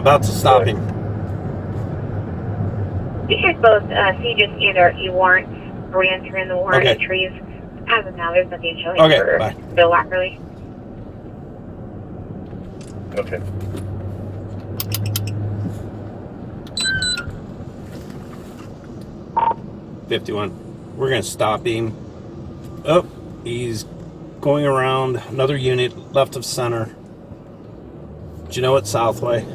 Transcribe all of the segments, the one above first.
about to stop him. You guys both see just either e-warrants, re-entering the warrant entries. As of now, there's nothing showing for bye. Bill Wackerly. Okay. .51. We're gonna stop him. Oh, he's going around another unit left of center. Genoa at Southway.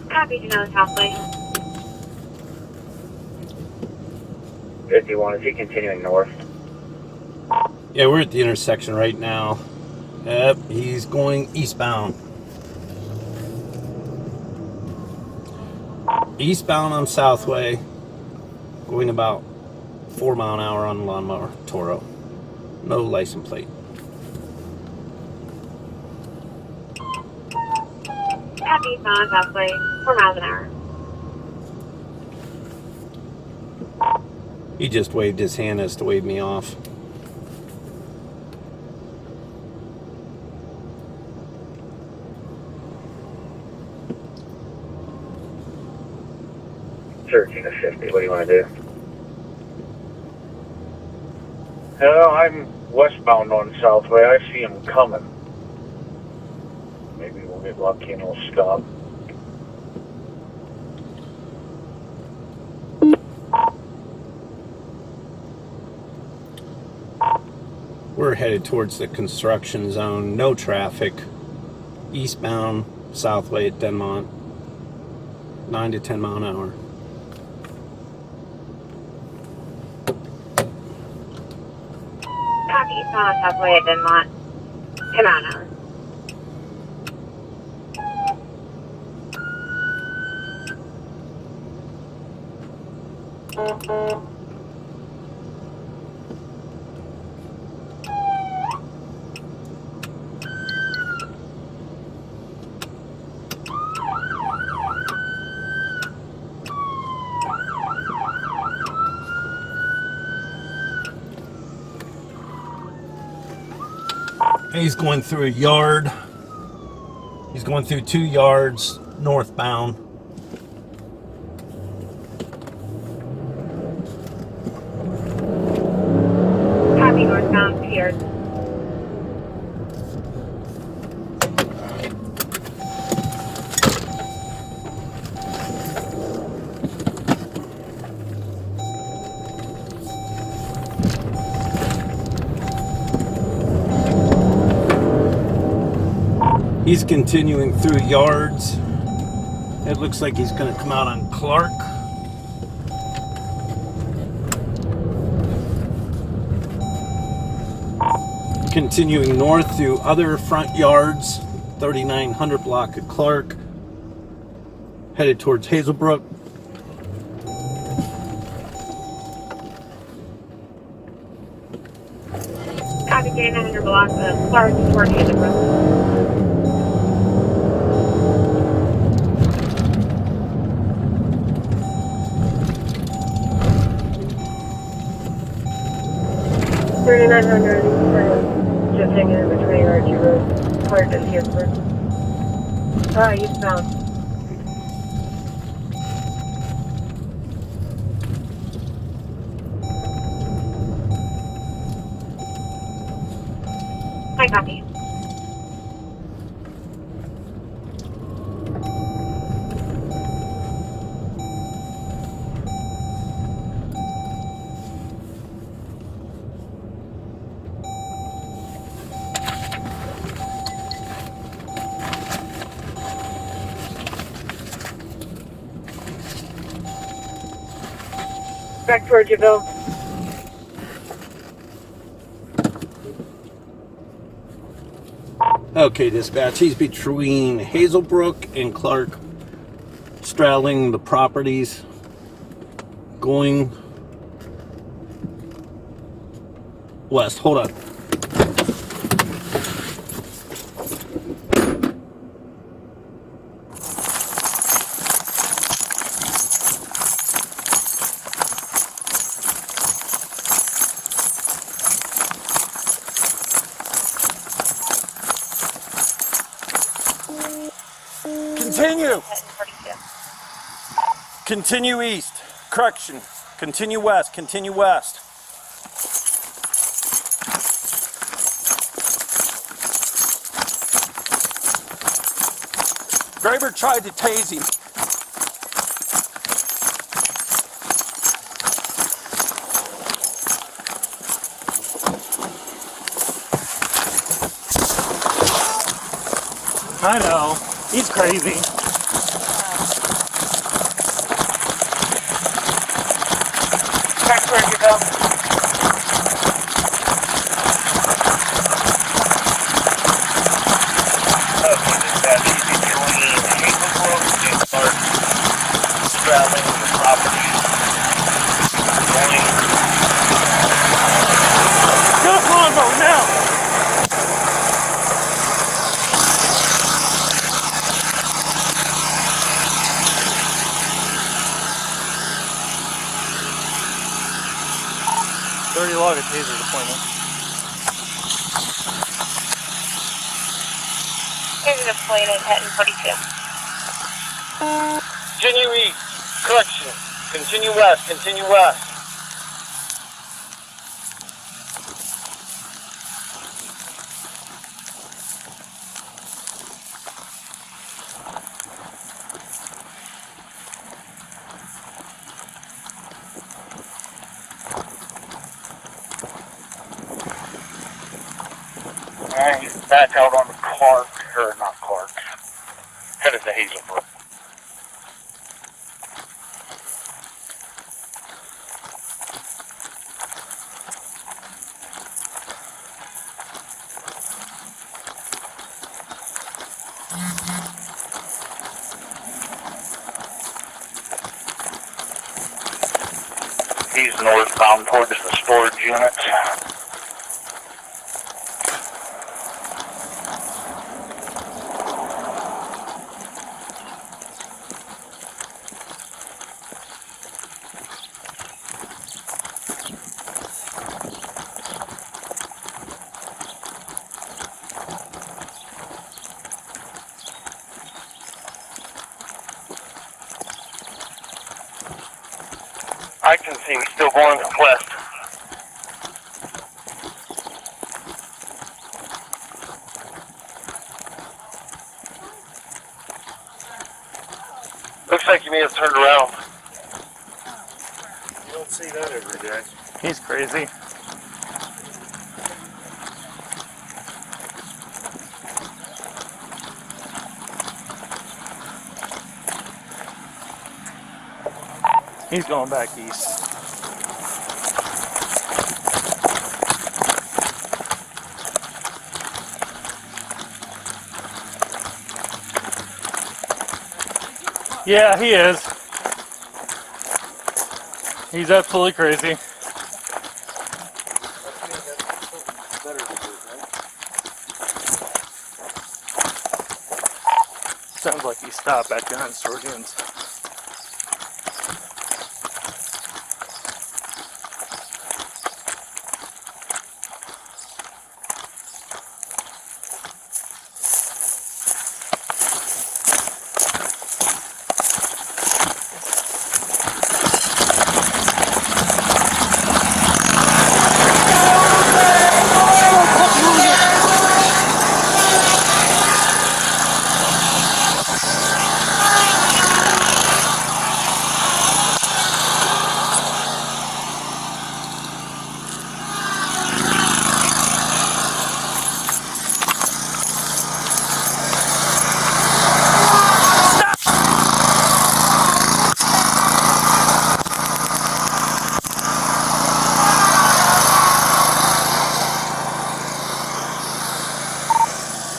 Copy, Genoa Southway. 51, is he continuing north? Yeah, we're at the intersection right now. Yep, he's going eastbound. Eastbound on Southway, going about 4 mile an hour on the lawnmower, Toro. No license plate. Copy, eastbound on Southway, 4 miles an hour. He just waved his hand as to wave me off. To 50. What do you want to do? I'm westbound on Southway. I see him coming. Maybe we'll get lucky and we'll stop. We're headed towards the construction zone. No traffic. Eastbound Southway at Denmont. 9 to 10 mile an hour. Copy, eastbound on Southway at Denmont, 10 mile an hour. He's going through a yard. He's going through 2 yards northbound. Copy, northbound, Pier. He's continuing through yards. It looks like he's going to come out on Clark. Continuing north through other front yards. 3900 block of Clark. Headed towards Hazlebrook. Copy, 3900 block of Clark towards Hazlebrook. Just hanging in between our 2 roads. Clark and Hazlebrook. Eastbound. I copy. Back towards you, Bill. Okay, dispatch. He's between Hazlebrook and Clark, straddling the properties, going west. Hold on. Continue. Continue east. Correction. Continue west. Continue west. Driver tried to tase him. I know. He's crazy. That's where you go. Traveling the property. Get a lawnmower now! Already log a taser deployment. Taser deployment at 42. Continue east. Correction. Continue west. Continue west. And he's back out on the Clark, or not Clark, headed to Hazlebrook. He's northbound towards the storage unit. I can see he's still going west. Looks like you may have turned around. You don't see that every day. He's crazy. He's going back east. Yeah, he is. He's absolutely crazy. Sounds like he stopped back behind Surgeons.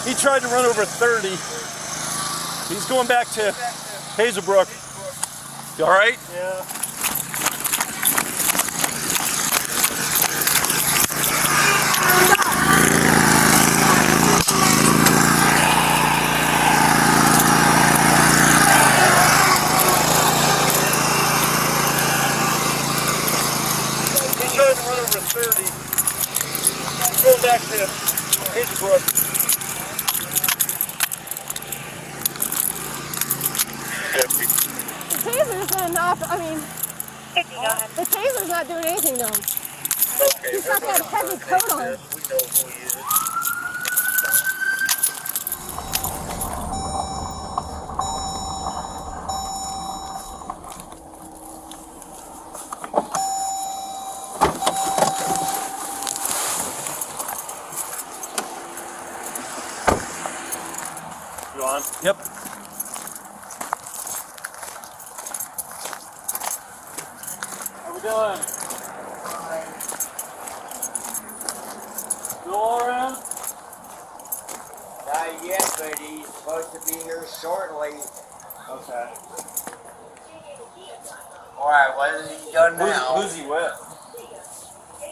He tried to run over 30. He's going back to Hazlebrook. You all right? Yeah. He tried to run over 30. He's going back to Hazlebrook. isn't enough. I mean, the taser's not doing anything to him. Okay, He's got that heavy coat on. we know who he is. You on? Yep. How we doing? Still all around? Not yet, but he's supposed to be here shortly. Okay. Alright, what has he done now? Who's he with?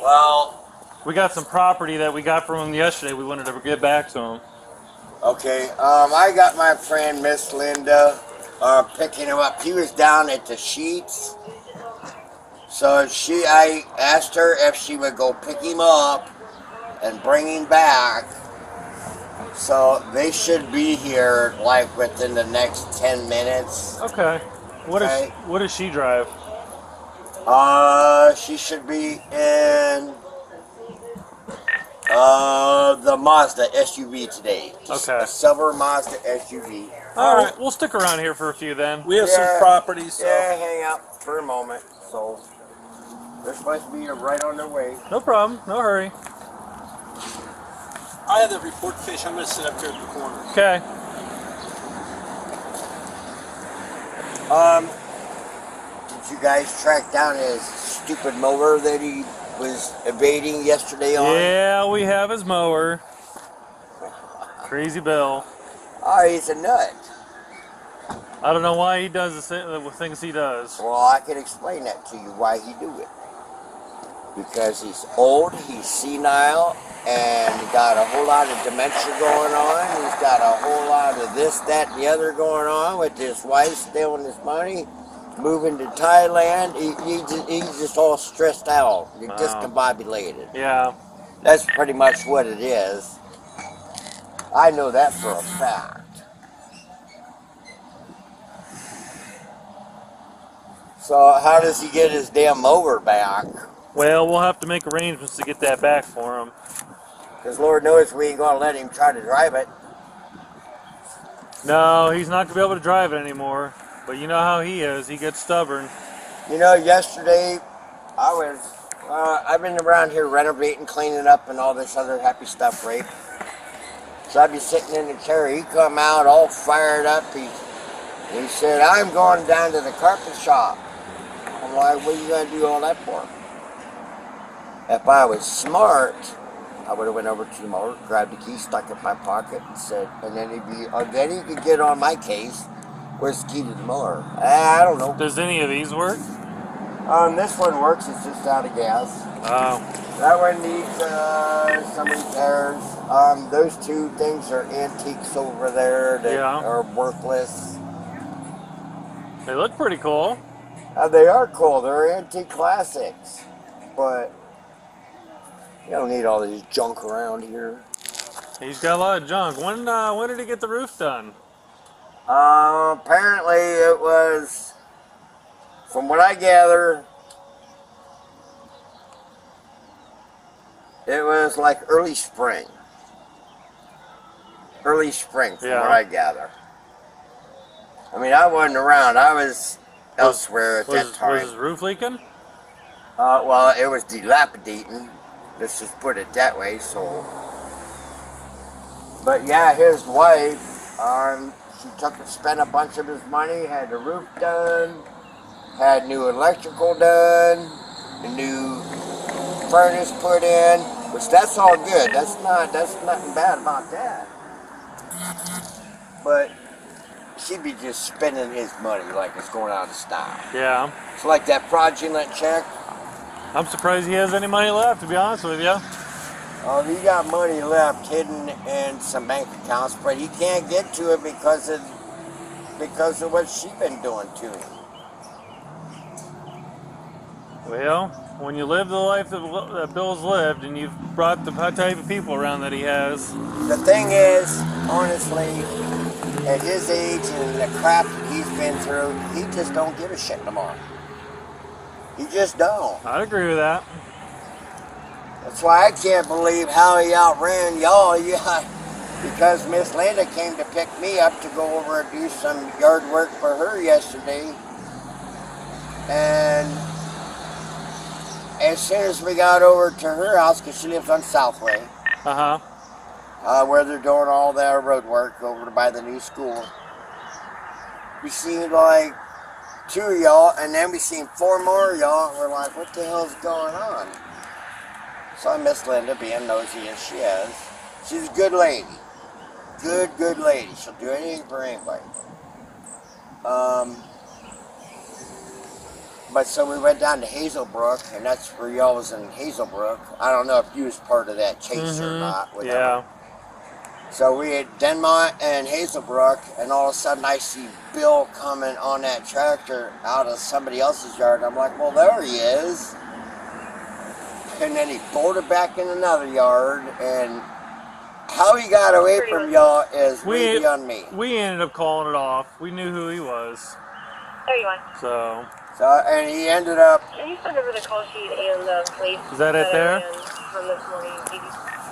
Well, We got some property that we got from him yesterday. We wanted to get back to him. okay, I got my friend Miss Linda picking him up. He was down at the Sheets. So I asked her if she would go pick him up and bring him back. So they should be here like within the next 10 minutes. Okay. What does she drive? She should be in the Mazda SUV today. Okay. A silver Mazda SUV. All right, we'll stick around here for a few then. We have Yeah. some properties, so Yeah, hang out for a moment. So they're supposed to be right on their way. No problem. No hurry. I have the report fish. I'm going to sit up here at the corner. Okay. Did you guys track down his stupid mower that he was evading yesterday on? Yeah, we have his mower. Crazy Bill. Oh, he's a nut. I don't know why he does the things he does. Well, I can explain that to you why he do it. Because he's old, he's senile, and he got a whole lot of dementia going on. He's got a whole lot of this, that, and the other going on with his wife stealing his money, moving to Thailand. He's just all stressed out. He's discombobulated. Yeah. That's pretty much what it is. I know that for a fact. So how does he get his damn mower back? Well, we'll have to make arrangements to get that back for him. Because Lord knows we ain't going to let him try to drive it. No, he's not going to be able to drive it anymore. But you know how he is. He gets stubborn. You know, yesterday I've been around here renovating, cleaning up, and all this other happy stuff, right? So I'd be sitting in the chair. He'd come out all fired up. He said, I'm going down to the carpet shop. I'm like, what are you going to do all that for? If I was smart, I would have went over to the mower, grabbed the key, stuck it in my pocket, and said, and then he could get on my case. Where's the key to the mower? I don't know. Does any of these work? This one works. It's just out of gas. Oh. That one needs some repairs. Those two things are antiques over there that are worthless. They look pretty cool. They are cool. They're antique classics, but you don't need all this junk around here. He's got a lot of junk. When did he get the roof done? Apparently it was, from what I gather, it was like early spring. Early spring, from what I gather. I mean, I wasn't around. I was elsewhere at that time. Was his roof leaking? Well, it was dilapidating. Let's just put it that way. So, but yeah, his wife, she spent a bunch of his money, had the roof done, had new electrical done, a new furnace put in, which that's all good. That's nothing bad about that. But she'd be just spending his money like it's going out of style. Yeah. It's like that fraudulent check. I'm surprised he has any money left, to be honest with you. Oh, he got money left hidden in some bank accounts, but he can't get to it because of what she's been doing to him. Well, when you live the life that Bill's lived, and you've brought the type of people around that he has. The thing is, honestly, at his age and the crap that he's been through, he just don't give a shit no more. He just don't. I'd agree with that. That's why I can't believe how he outran y'all. Yeah, because Miss Linda came to pick me up to go over and do some yard work for her yesterday. And as soon as we got over to her house, because she lives on Southway, where they're doing all their road work over by the new school, we seen like 2 of y'all, and then we seen 4 more of y'all, and we're like, what the hell's going on? So Miss Linda, being nosy as she is, she's a good lady. Good lady. She'll do anything for anybody. But so we went down to Hazlebrook, and that's where y'all was in Hazlebrook. I don't know if you was part of that chase or not. Yeah. So we had Denmont and Hazlebrook, and all of a sudden I see Bill coming on that tractor out of somebody else's yard. I'm like, well, there he is. And then he bolted back in another yard, and how he got away from y'all is way beyond me. We ended up calling it off. We knew who he was. There you are. So, and he ended up. Can you send over the call sheet and the place? Is that it there? From this morning.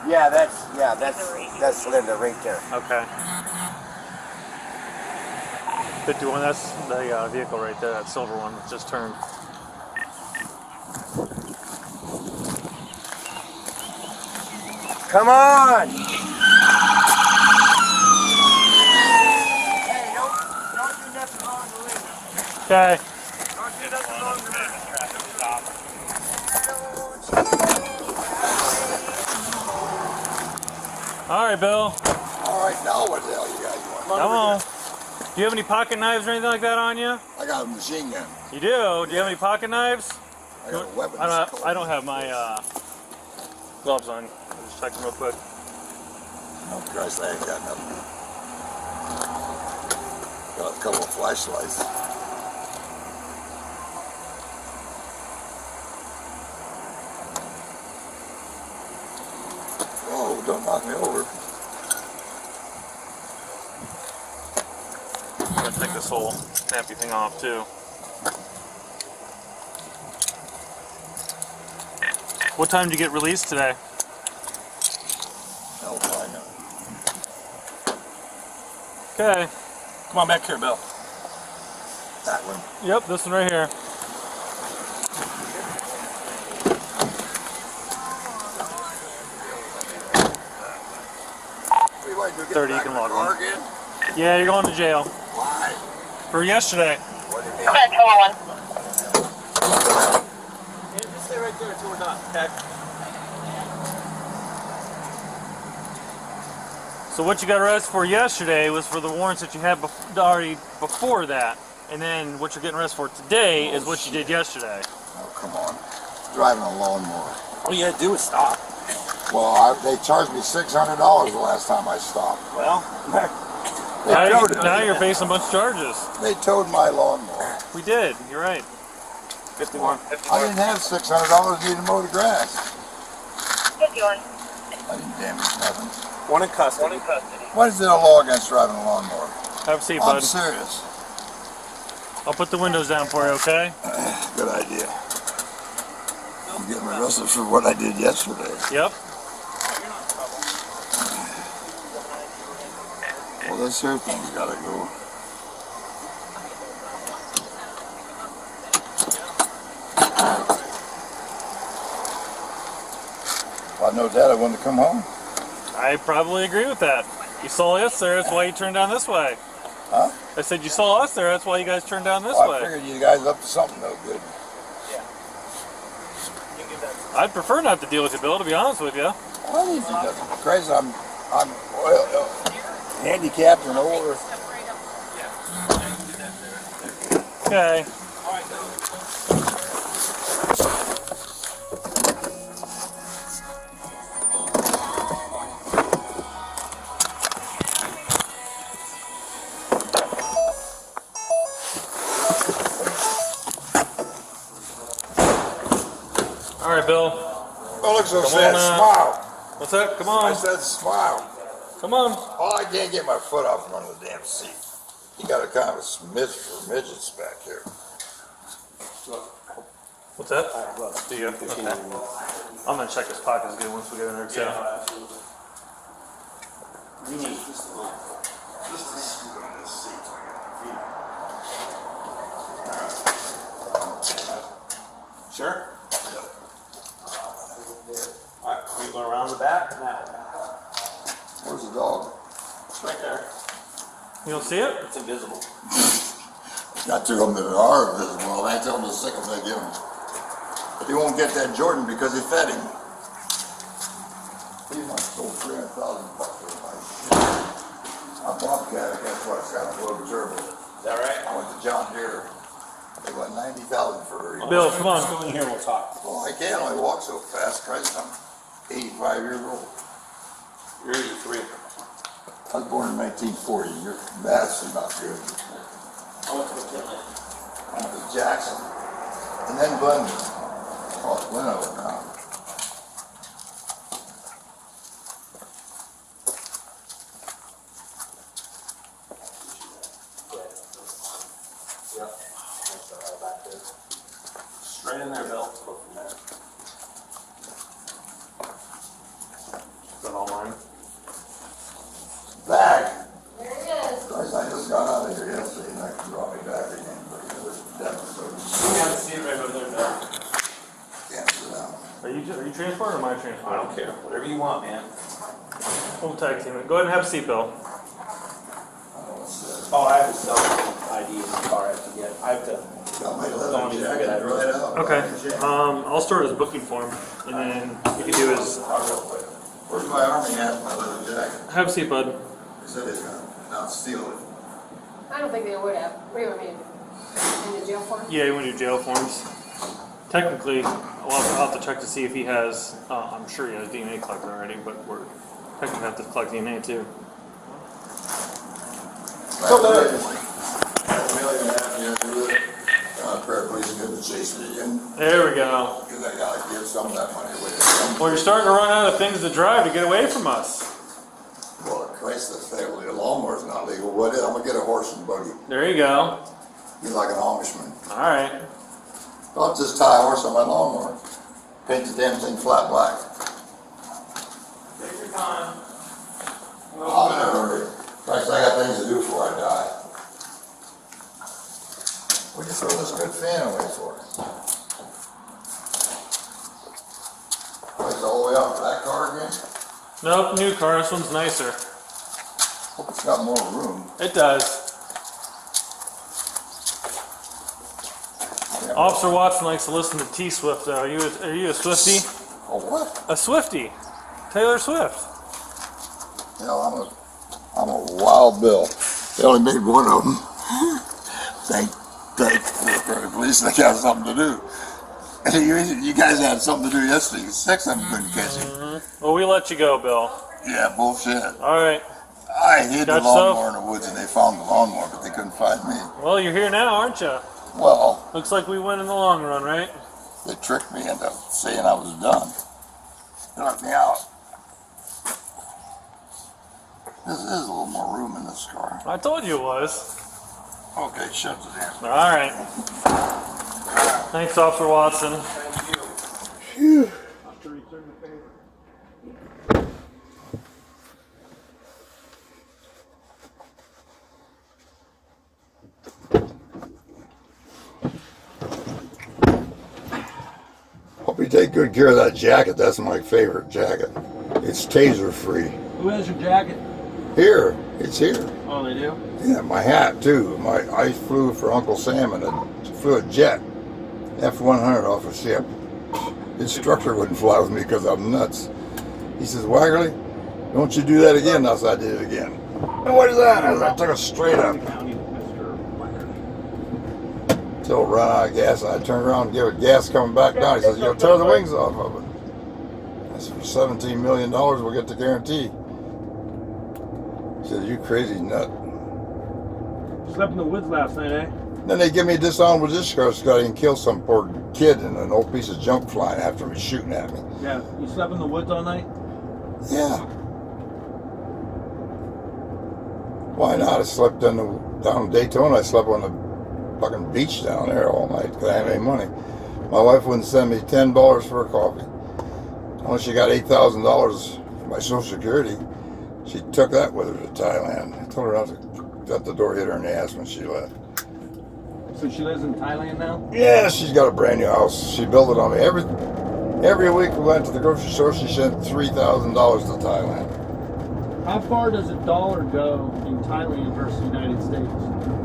Yeah, that's Linda right there. Okay. 51. That's the vehicle right there. That silver one that just turned. Come on! Hey, don't do nothing wrong to Linda. Okay. Don't do nothing wrong to Linda. All right, Bill. All right, now what the hell you got? You want? Come on. Do you have any pocket knives or anything like that on you? I got a machine gun. You do? Do you have any pocket knives? I got a weapon. I don't have my gloves on. I'll just check them real quick. Oh, Christ, I ain't got nothing. Got a couple of flashlights. Oh, don't knock me over. I'm gonna take this whole snappy thing off too. What time did you get released today? Hell if I know. Okay. Come on back here, Bill. That one. Yep, this one right here. What do you want to do? 30, you can log on. Again? Yeah, you're going to jail. Why? For yesterday. What do you mean? Okay, come on. Just stay right there until we're done, okay? So what you got arrested for yesterday was for the warrants that you had already before that. And then what you're getting arrested for today is what you did yesterday. Oh, come on. Driving a lawnmower. All you had to do was stop. Well, they charged me $600 the last time I stopped. Well, Now you're facing a bunch of charges. They towed my lawnmower. We did. You're right. 51. I didn't have $600 to mow the grass. 51. I didn't damage nothing. One in custody. What is there a law against driving a lawnmower? Have a seat, I'm bud. serious. I'll put the windows down for you, okay? Good idea. I'm getting arrested for what I did yesterday. Yep. Well, this here thing's gotta go. If I know that, I wouldn't have come home. I probably agree with that. You saw us there, that's why you turned down this way. Huh? I said you saw us there, that's why you guys turned down this Well, I way. figured you guys up to something no good. I'd prefer not to deal with you, Bill, to be honest with you. I didn't do nothing crazy. I'm handicapped and older. Okay. All right, Bill. Oh, look so Come sad. on, Smile. What's that? Come I on. said smile. Come on. Oh, I can't get my foot off from under the damn seat. You got a kind of a smidge for midgets back here. What's that? Do you? Okay. I'm gonna check his pockets again once we get in there too. Just a scoot on this seat so I can feet. Sure. All right, we go around the back now. Where's the dog? It's right there. You don't see it? It's invisible. Got two of them that are invisible. I tell them to sick them, they get them. But he won't get that Jordan because he fed him. He must have sold $300,000 for my shit. A Bobcat, that's why it's got a little turbo. Is that right? I went to John Deere. They went $90,000 for her. Bill, come on. Let's go in here and we'll talk. Well, I can't only walk so fast. Christ, I'm 85 years old. You're 83. I was born in 1940. You're vastly not good. I went to McKinley. I went to Jackson. And then Glendon. Oh, Glendon now. Straight in there, Bill. Is that all mine? Back. There it is. Christ, I just got out of here yesterday and I can draw me back again. But it was devastating. You have a seat right over there, Bill. Can't sit down. Are you transporting or am I transporting? I don't care. Whatever you want, man. We'll tag team it. Go ahead and have a seat, Bill. I don't know what's that. Oh, I have to sell ID in the car. I have to get. I have to. Got my Don't leather need to jacket forget right out. Okay. I'll start his booking form, and then you can do his. Where's my army hat, my leather jacket? Have a seat, bud. They said they're gonna not steal it. I don't think they would have. What do you want me to do? In the jail form? Yeah, you want to do jail forms. Technically, I'll have to check to see if he has. I'm sure he has DNA collected already, but we're technically have to collect DNA too. So there. Prayer, please, give the chase me again. There we go. Because I gotta give some of that money away. Well, you're starting to run out of things to drive to get away from us. Well, Christ, that's family. The lawnmower's not legal. What is? I'm gonna get a horse and buggy. There you go. Be like an Amishman. All right. I'll just tie a horse on my lawnmower. Paint the damn thing flat black. Take your time. I'm in a hurry. Christ, I got things to do before I die. What'd you throw this good fan away for? Christ, all the way out for that car again? Nope, new car. This one's nicer. Hope it's got more room. It does. Yeah. Officer Watson likes to listen to T-Swift. Are you a Swiftie? Oh, what? A Swiftie. Taylor Swift. Hell, I'm a wild Bill. They only made one of them. Thank the police, they got something to do. You guys had something to do yesterday. 6 of them couldn't catch you. Well, we let you go, Bill. Yeah, bullshit. All right. I hid the Got lawnmower in the woods and they found the lawnmower, but they couldn't find me. Well, you're here now, aren't you? Well, Looks like we win in the long run, right? they tricked me into saying I was done. They let me out. This is a little more room in this car. I told you it was. Okay, shut it down. All right. Thanks, Officer Watson. Phew. Hope you take good care of that jacket. That's my favorite jacket. It's taser free. Who has your jacket? Here, it's here. Oh, they do? Yeah, my hat too. I flew for Uncle Sam and flew a jet, F-100 off a ship. Instructor wouldn't fly with me because I'm nuts. He says, Wackerly, don't you do that again? I said, I did it again. And what is that? I took it straight up. Till it ran out of gas, and I turned around and gave it gas coming back down. He says, you'll tear the wings off of it. I said, for $17 million, we'll get the guarantee. He says, you crazy nut. Slept in the woods last night, eh? Then they give me a dishonorable discharge because I didn't kill some poor kid and an old piece of junk flying after me, shooting at me. Yeah. You slept in the woods all night? Yeah. Why not? I slept down in Daytona. I slept on the fucking beach down there all night because I didn't have any money. My wife wouldn't send me $10 for a coffee. Once she got $8,000 for my Social Security, she took that with her to Thailand. I told her not to let the door hit her in the ass when she left. So she lives in Thailand now? Yeah, she's got a brand new house. She built it on me. Every week we went to the grocery store, she sent $3,000 to Thailand. How far does a dollar go in Thailand versus the United States?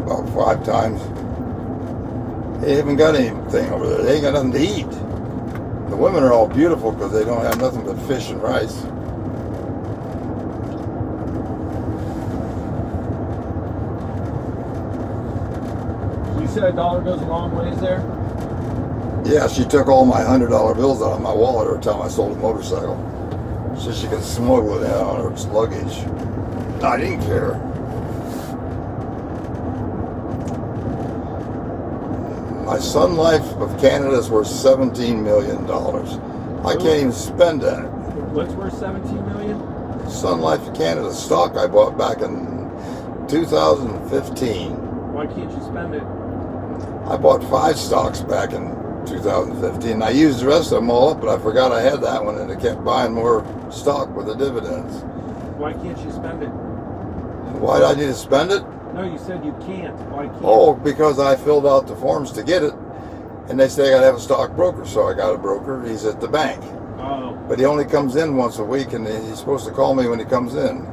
About 5 times. They haven't got anything over there. They ain't got nothing to eat. The women are all beautiful because they don't have nothing but fish and rice. You said a dollar goes a long ways there? Yeah, she took all my $100 bills out of my wallet every time I sold a motorcycle. So she could smuggle it out on her luggage. I didn't care. My Sun Life of Canada is worth $17 million. I can't even spend that. What's worth $17 million? Sun Life of Canada stock I bought back in 2015. Why can't you spend it? I bought 5 stocks back in 2015. I used the rest of them all up, but I forgot I had that one, and I kept buying more stock with the dividends. Why can't you spend it? Why did I need to spend it? No, you said you can't. Why can't? Oh, because I filled out the forms to get it, and they say I gotta have a stockbroker, so I got a broker. He's at the bank, Oh. but he only comes in once a week, and he's supposed to call me when he comes in.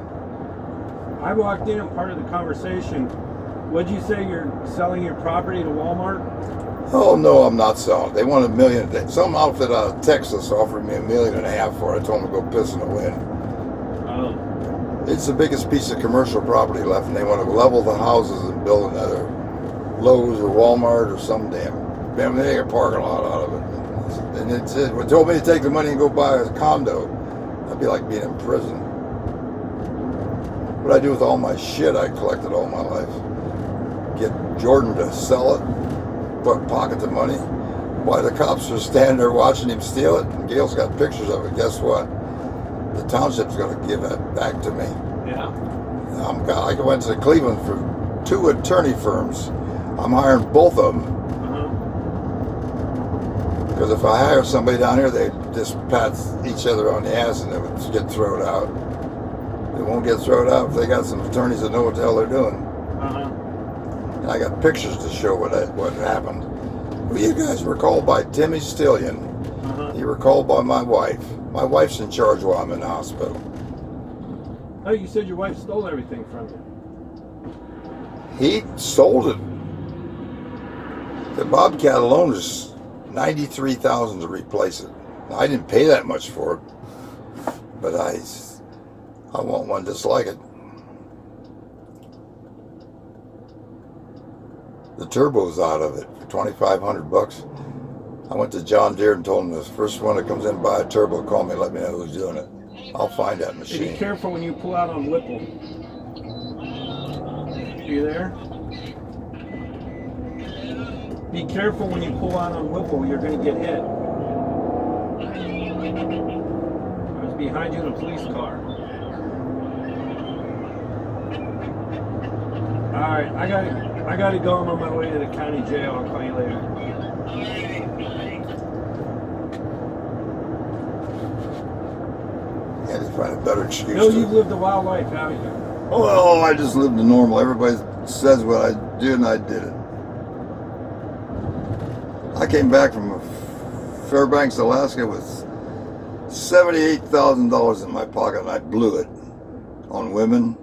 I walked in and part of the conversation. What'd you say? You're selling your property to Walmart? Oh no, I'm not selling. They want $1 million. Some outfit out of Texas offered me $1.5 million for it. I told them to go piss in the wind. Oh. It's the biggest piece of commercial property left, and they want to level the houses and build another Lowe's or Walmart or some damn. They make a parking lot out of it. And it told me to take the money and go buy a condo. That'd be like being in prison. What I do with all my shit I collected all my life. Get Jordan to sell it, pocket the money. Why the cops are standing there watching him steal it? And Gail's got pictures of it. Guess what? The township's going to give that back to me. Yeah. I went to Cleveland for 2 attorney firms. I'm hiring both of them. Because if I hire somebody down here, they just pat each other on the ass and it would get thrown out. It won't get thrown out if they got some attorneys that know what the hell they're doing. And I got pictures to show what happened. Well, you guys were called by Timmy Stillion. You were called by my wife. My wife's in charge while I'm in the hospital. Oh, you said your wife stole everything from you. He sold it. The Bobcat alone is $93,000 to replace it. Now, I didn't pay that much for it, but I want one just like it. The turbo's out of it for $2,500. I went to John Deere and told him the first one that comes in buy a turbo, call me, let me know who's doing it. I'll find that machine. Hey, be careful when you pull out on Whipple. You there? Be careful when you pull out on Whipple, you're going to get hit. I was behind you in a police car. Alright, I gotta go. I'm on my way to the county jail. I'll call you later. Yeah, just find a better excuse. No, you've lived a wild life, haven't you? Oh, I just lived the normal. Everybody says what I did, and I did it. I came back from Fairbanks, Alaska with $78,000 in my pocket, and I blew it on women,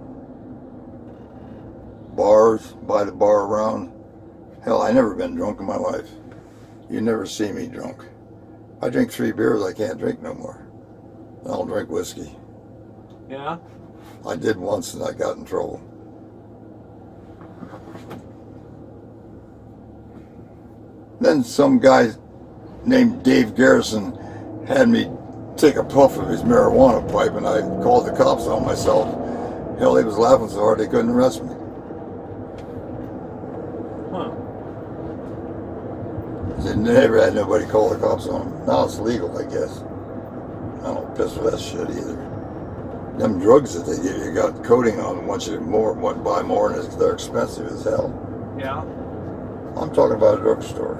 bars, by the bar around. Hell, I never been drunk in my life. You never see me drunk. I drink 3 beers, I can't drink no more. I don't drink whiskey. Yeah? I did once and I got in trouble. Then some guy named Dave Garrison had me take a puff of his marijuana pipe, and I called the cops on myself. Hell, they was laughing so hard they couldn't arrest me. Huh. They never had nobody call the cops on them. Now it's legal, I guess. I don't piss for that shit either. Them drugs that they give you got coating on them. Once you buy more, and they're expensive as hell. Yeah. I'm talking about a drugstore.